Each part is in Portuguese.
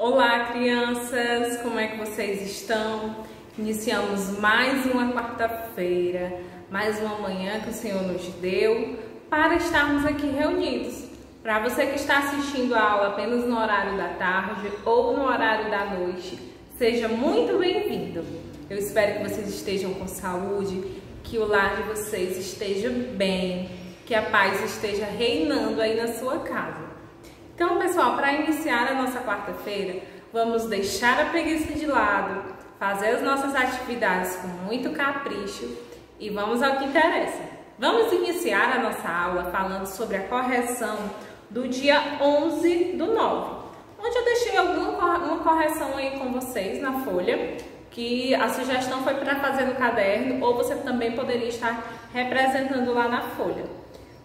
Olá, crianças! Como é que vocês estão? Iniciamos mais uma quarta-feira, mais uma manhã que o Senhor nos deu para estarmos aqui reunidos. Para você que está assistindo a aula apenas no horário da tarde ou no horário da noite, seja muito bem-vindo. Eu espero que vocês estejam com saúde, que o lar de vocês esteja bem, que a paz esteja reinando aí na sua casa. Então, pessoal, para iniciar a nossa quarta-feira, vamos deixar a preguiça de lado, fazer as nossas atividades com muito capricho e vamos ao que interessa. Vamos iniciar a nossa aula falando sobre a correção do dia 11/9, onde eu deixei uma correção aí com vocês na folha, que a sugestão foi para fazer no caderno, ou você também poderia estar representando lá na folha.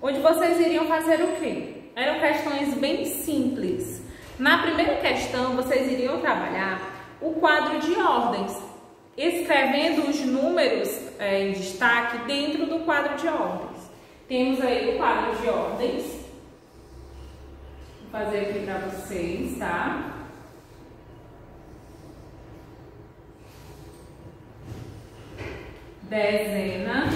Onde vocês iriam fazer o quê? Eram questões bem simples. Na primeira questão, vocês iriam trabalhar o quadro de ordens, escrevendo os números em destaque dentro do quadro de ordens. Temos aí o quadro de ordens. Vou fazer aqui para vocês, tá? Dezena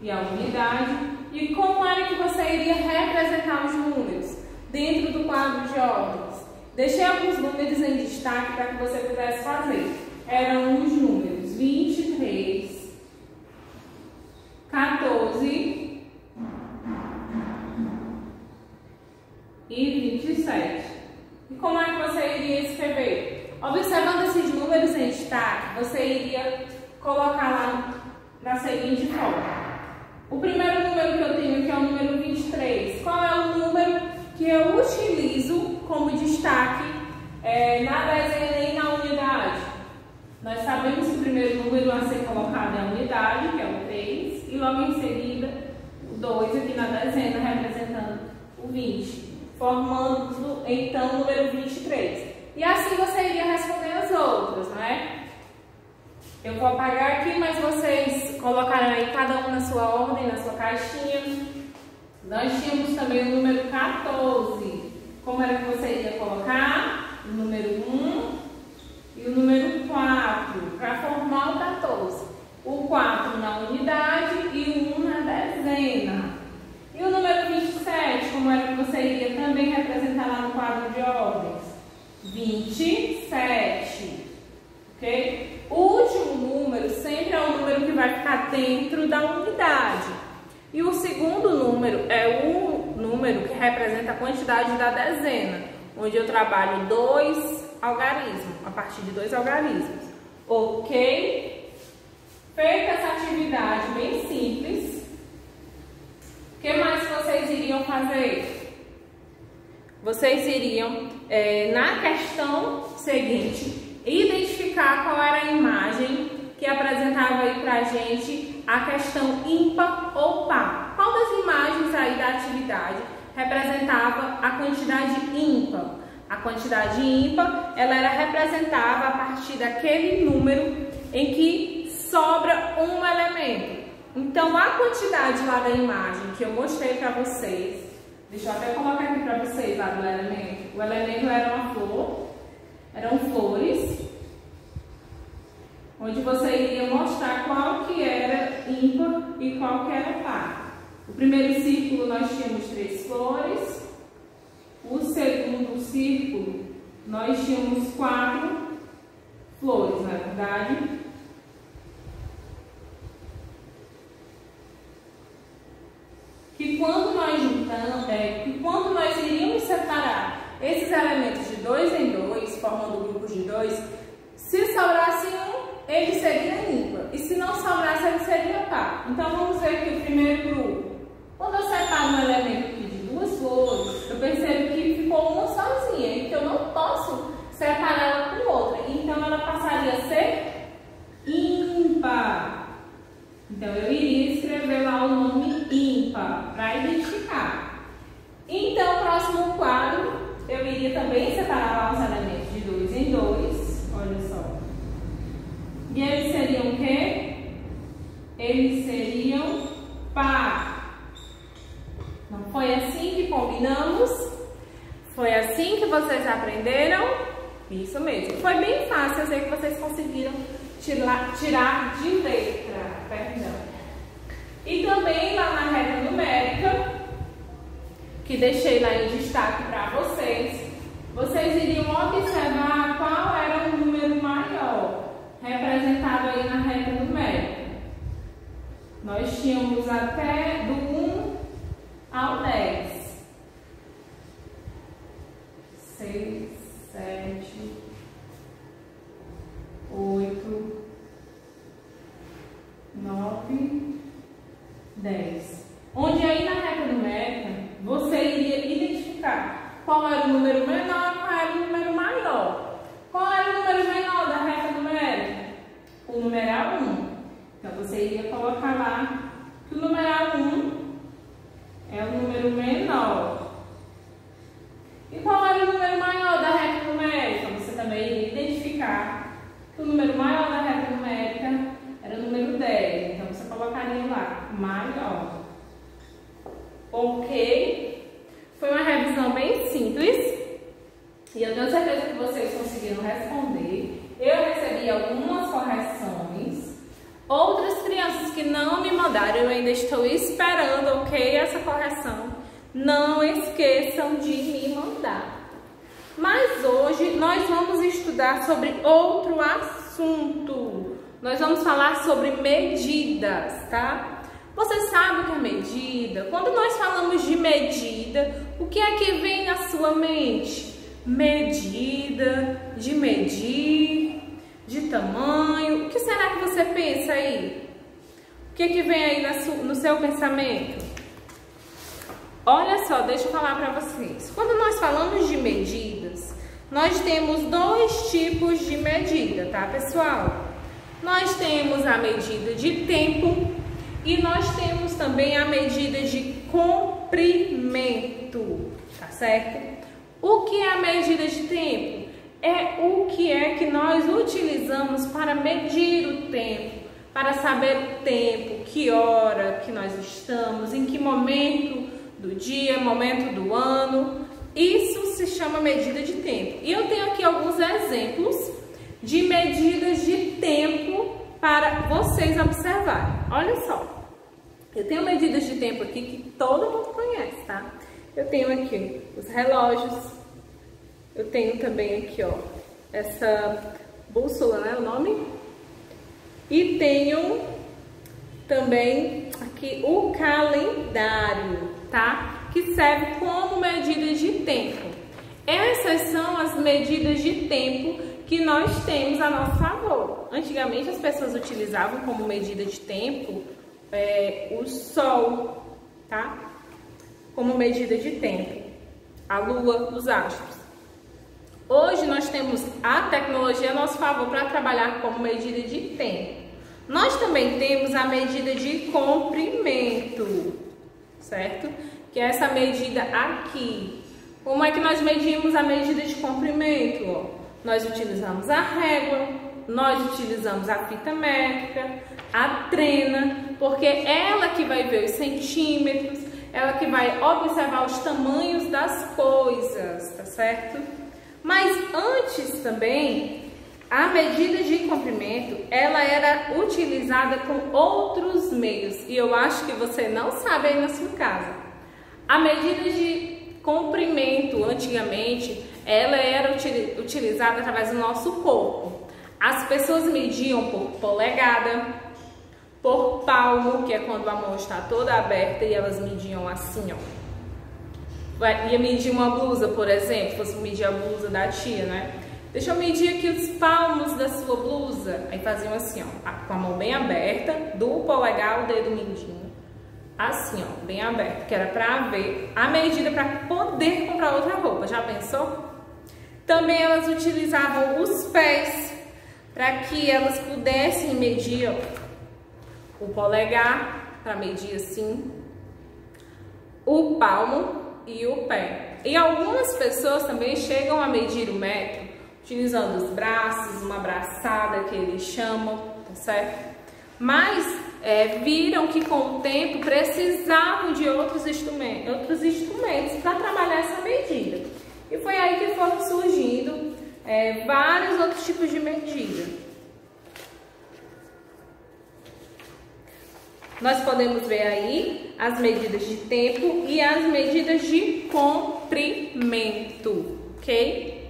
e a unidade. E como era que você iria representar os números dentro do quadro de ordens? Deixei alguns números em destaque para que você pudesse fazer. Eram os números 23, 14 e 27. E como é que você iria escrever? Observando esses números em destaque, você iria colocar lá da seguinte forma. O primeiro número que eu tenho aqui é o número 23. Qual é o número que eu utilizo como destaque na dezena e na unidade? Nós sabemos que o primeiro número a ser colocado é a unidade, que é o 3, e logo em seguida o 2 aqui na dezena, representando o 20, formando então o número 23. E assim você iria responder as outras, não é? Eu vou apagar aqui, mas vocês colocaram aí cada um na sua ordem, na sua caixinha. Nós tínhamos também o número 14. Como era que você iria colocar? O número 1 e o número 4, para formar o 14. O 4 na unidade e o 1 na dezena. E o número 27, como era que você iria também representar lá no quadro de ordens? 27. Ok? O último número sempre é o número que vai ficar dentro da unidade. E o segundo número é o número que representa a quantidade da dezena, onde eu trabalho 2 algarismos, a partir de 2 algarismos. Ok? Feita essa atividade bem simples, o que mais vocês iriam fazer? Vocês iriam, na questão seguinte, identificar qual era a imagem que apresentava aí pra gente a questão ímpar ou par. Qual das imagens aí da atividade representava a quantidade ímpar? A quantidade ímpar, ela era representada a partir daquele número em que sobra um elemento. Então, a quantidade lá da imagem que eu mostrei para vocês, deixa eu até colocar aqui para vocês lá do elemento. O elemento era uma flor. Eram flores, onde você iria mostrar qual que era ímpar e qual que era par. O primeiro círculo nós tínhamos 3 flores, o segundo círculo nós tínhamos 4 flores, na verdade. Que quando nós juntamos, quando nós iríamos separar esses elementos de 2 em 2, formando grupos de 2, se sobrasse um, ele seria ímpar. E se não sobrasse, ele seria par. Então, vamos ver aqui o primeiro grupo. Quando eu separo um elemento aqui de 2 flores, eu percebo que ficou uma sozinha, e que eu não posso separá-la com outra. Então, ela passaria a ser ímpar. Então, eu iria escrever lá o nome ímpar, para identificar. Então, o próximo quadro, eu iria também separar lá os elementos de 2 em 2, olha só. E eles seriam o quê? Eles seriam par. Não foi assim que combinamos? Foi assim que vocês aprenderam? Isso mesmo. Foi bem fácil, eu sei que vocês conseguiram tirar de letra, perdão. E também lá na reta numérica, que deixei lá em destaque para vocês, vocês iriam observar qual era o número maior representado aí na reta numérica. Nós tínhamos até do 1 ao 10. 6, 7, 8, 9, 10. Onde aí na reta numérica você iria identificar qual era o número menor e qual era o número maior. Qual era o número menor da reta numérica? O numeral 1. Então você iria colocar lá que o numeral 1 é o número menor. E qual era o número maior da reta numérica? Você também iria identificar que o número maior da reta numérica era o número 10. Então você colocaria lá, maior. Ok? Foi uma revisão bem simples. E eu tenho certeza que vocês conseguiram responder. Eu recebi algumas correções. Outras crianças que não me mandaram, eu ainda estou esperando, ok? Essa correção. Não esqueçam de me mandar. Mas hoje nós vamos estudar sobre outro assunto. Nós vamos falar sobre medidas, tá? Você sabe o que é medida? Quando nós falamos de medida, o que é que vem na sua mente? Medida, de medir, de tamanho. O que será que você pensa aí? O que é que vem aí no seu pensamento? Olha só, deixa eu falar para vocês. Quando nós falamos de medidas, nós temos dois tipos de medida, tá, pessoal? Nós temos a medida de tempo e nós temos também a medida de comprimento, tá certo? O que é a medida de tempo? É o que é que nós utilizamos para medir o tempo, para saber o tempo, que hora que nós estamos, em que momento do dia, momento do ano. Isso se chama medida de tempo. E eu tenho aqui alguns exemplos de medidas de tempo para vocês observarem. Olha só, eu tenho medidas de tempo aqui que todo mundo conhece, tá? Eu tenho aqui os relógios, eu tenho também aqui, ó, essa bússola, né, o nome? E tenho também aqui o calendário, tá? Que serve como medida de tempo. Essas são as medidas de tempo que nós temos a nosso favor. Antigamente as pessoas utilizavam como medida de tempo o sol, tá? Como medida de tempo, a lua, os astros. Hoje nós temos a tecnologia a nosso favor para trabalhar como medida de tempo. Nós também temos a medida de comprimento, certo? Que é essa medida aqui. Como é que nós medimos a medida de comprimento? Ó, nós utilizamos a régua, nós utilizamos a fita métrica, a trena, porque é ela que vai ver os centímetros, ela que vai observar os tamanhos das coisas, tá certo? Mas antes também, a medida de comprimento, ela era utilizada com outros meios. E eu acho que você não sabe aí na sua casa. A medida de comprimento, antigamente, ela era utilizada através do nosso corpo. As pessoas mediam por polegada, por palmo, que é quando a mão está toda aberta e elas mediam assim, ó. Ia medir uma blusa, por exemplo, fosse medir a blusa da tia, né? Deixa eu medir aqui os palmos da sua blusa. Aí faziam assim, ó, com a mão bem aberta, do polegar ao dedo mindinho. Assim, ó, bem aberto, que era pra ver a medida para poder comprar outra roupa. Já pensou? Também elas utilizavam os pés para que elas pudessem medir, ó, o polegar, para medir assim, o palmo e o pé. E algumas pessoas também chegam a medir o metro utilizando os braços, uma braçada que eles chamam, tá certo? Mas viram que com o tempo precisavam de outros instrumentos para trabalhar essa medida. E foi aí que foram surgindo vários outros tipos de medida. Nós podemos ver aí as medidas de tempo e as medidas de comprimento, ok?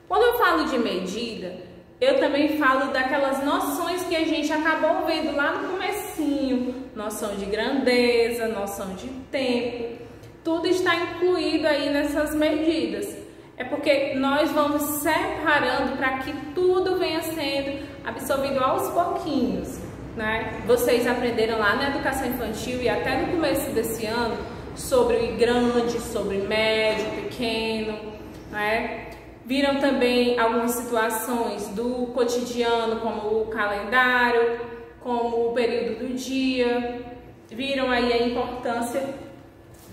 Quando eu falo de medida, eu também falo daquelas noções que a gente acabou vendo lá no comecinho, noção de grandeza, noção de tempo, tudo está incluído aí nessas medidas. É porque nós vamos separando para que tudo venha sendo absorvido aos pouquinhos, né? Vocês aprenderam lá na educação infantil e até no começo desse ano sobre o grande, sobre médio, pequeno, né? Viram também algumas situações do cotidiano, como o calendário, como o período do dia. Viram aí a importância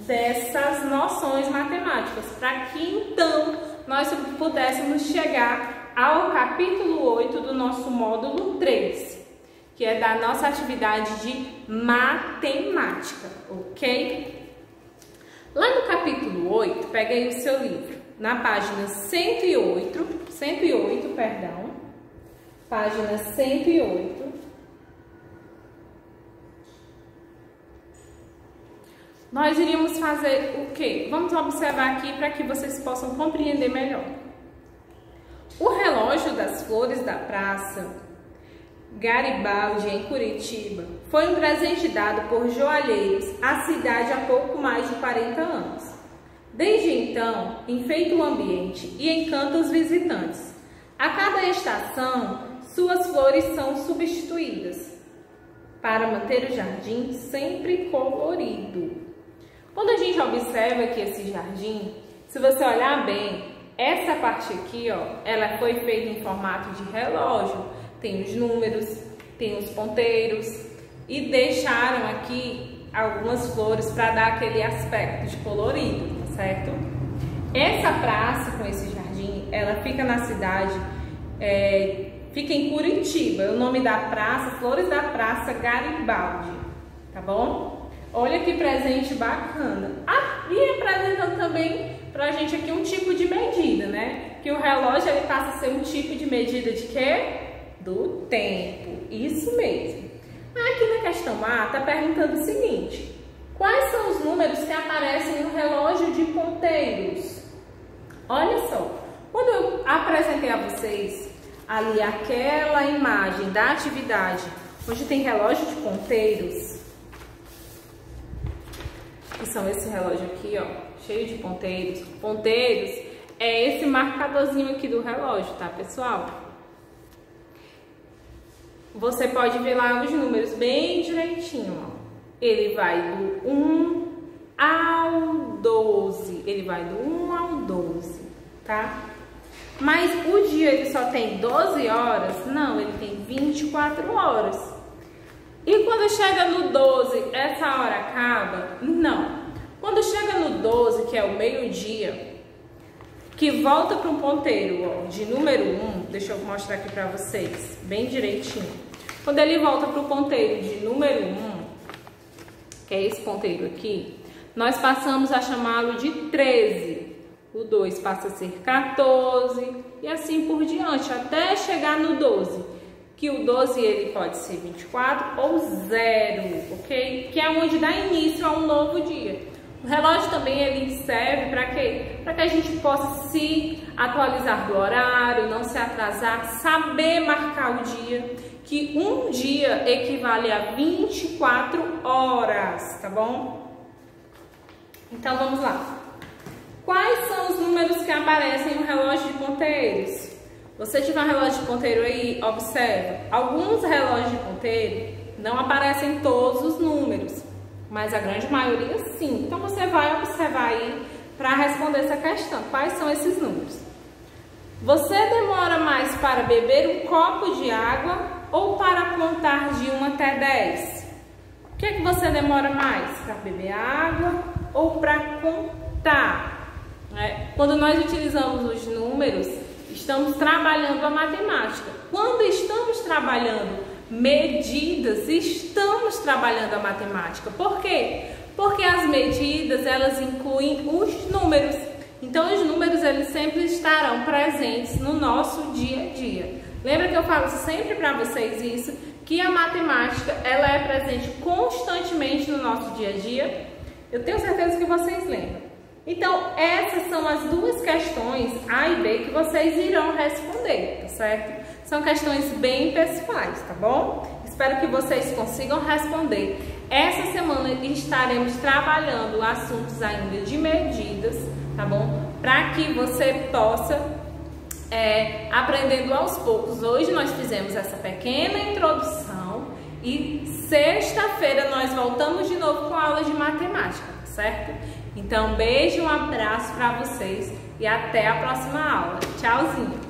dessas noções matemáticas, para que então nós pudéssemos chegar ao capítulo 8 do nosso módulo 3, que é da nossa atividade de matemática, ok? Lá no capítulo 8, pega aí o seu livro, na página 108, página 108, nós iríamos fazer o quê? Vamos observar aqui para que vocês possam compreender melhor. O relógio das flores da Praça Garibaldi, em Curitiba, foi um presente dado por joalheiros à cidade há pouco mais de 40 anos. Desde então, enfeita o ambiente e encanta os visitantes. A cada estação, suas flores são substituídas para manter o jardim sempre colorido. Quando a gente observa aqui esse jardim, se você olhar bem, essa parte aqui, ó, ela foi feita em formato de relógio. Tem os números, tem os ponteiros e deixaram aqui algumas flores para dar aquele aspecto de colorido, tá certo? Essa praça com esse jardim, ela fica na cidade, fica em Curitiba. O nome da praça, Flores da Praça Garibaldi, tá bom? Olha que presente bacana. Ah, e apresentando também pra gente aqui um tipo de medida, né? Que o relógio ele passa a ser um tipo de medida de quê? Do tempo. Isso mesmo. Aqui na questão A tá perguntando o seguinte: quais são os números que aparecem no relógio de ponteiros? Olha só, quando eu apresentei a vocês ali aquela imagem da atividade onde tem relógio de ponteiros, que são esse relógio aqui, ó, cheio de ponteiros. Ponteiros é esse marcadorzinho aqui do relógio, tá, pessoal? Você pode ver lá os números bem direitinho, ó. Ele vai do 1 ao 12. Ele vai do 1 ao 12, tá? Mas o dia ele só tem 12 horas? Não, ele tem 24 horas. E quando chega no 12, essa hora acaba? Não. Quando chega no 12, que é o meio-dia, que volta para um ponteiro, ó, de número 1, deixa eu mostrar aqui para vocês, bem direitinho. Quando ele volta para o ponteiro de número 1, que é esse ponteiro aqui, nós passamos a chamá-lo de 13. O 2 passa a ser 14 e assim por diante, até chegar no 12. Que o 12 ele pode ser 24 ou 0, ok? Que é onde dá início a um novo dia. O relógio também ele serve para quê? Para que a gente possa se atualizar do horário, não se atrasar, saber marcar o dia, que um dia equivale a 24 horas, tá bom? Então vamos lá. Quais são os números que aparecem no relógio de ponteiros? Você tiver um relógio de ponteiro aí, observa. Alguns relógios de ponteiro não aparecem todos os números, mas a grande maioria sim. Então você vai observar aí para responder essa questão. Quais são esses números? Você demora mais para beber um copo de água ou para contar de 1 até 10? O que é que você demora mais? Para beber água ou para contar? Quando nós utilizamos os números, estamos trabalhando a matemática. Quando estamos trabalhando medidas, estamos trabalhando a matemática. Por quê? Porque as medidas, elas incluem os números. Então os números eles sempre estarão presentes no nosso dia a dia. Lembra que eu falo sempre para vocês isso, que a matemática ela é presente constantemente no nosso dia a dia? Eu tenho certeza que vocês lembram. Então essas são as duas questões A e B que vocês irão responder, tá certo? São questões bem pessoais, tá bom? Espero que vocês consigam responder. Essa semana estaremos trabalhando assuntos ainda de medidas, tá bom? Para que você possa aprendendo aos poucos. Hoje nós fizemos essa pequena introdução e sexta-feira nós voltamos de novo com a aula de matemática, tá certo? Então, beijo, um abraço para vocês e até a próxima aula. Tchauzinho!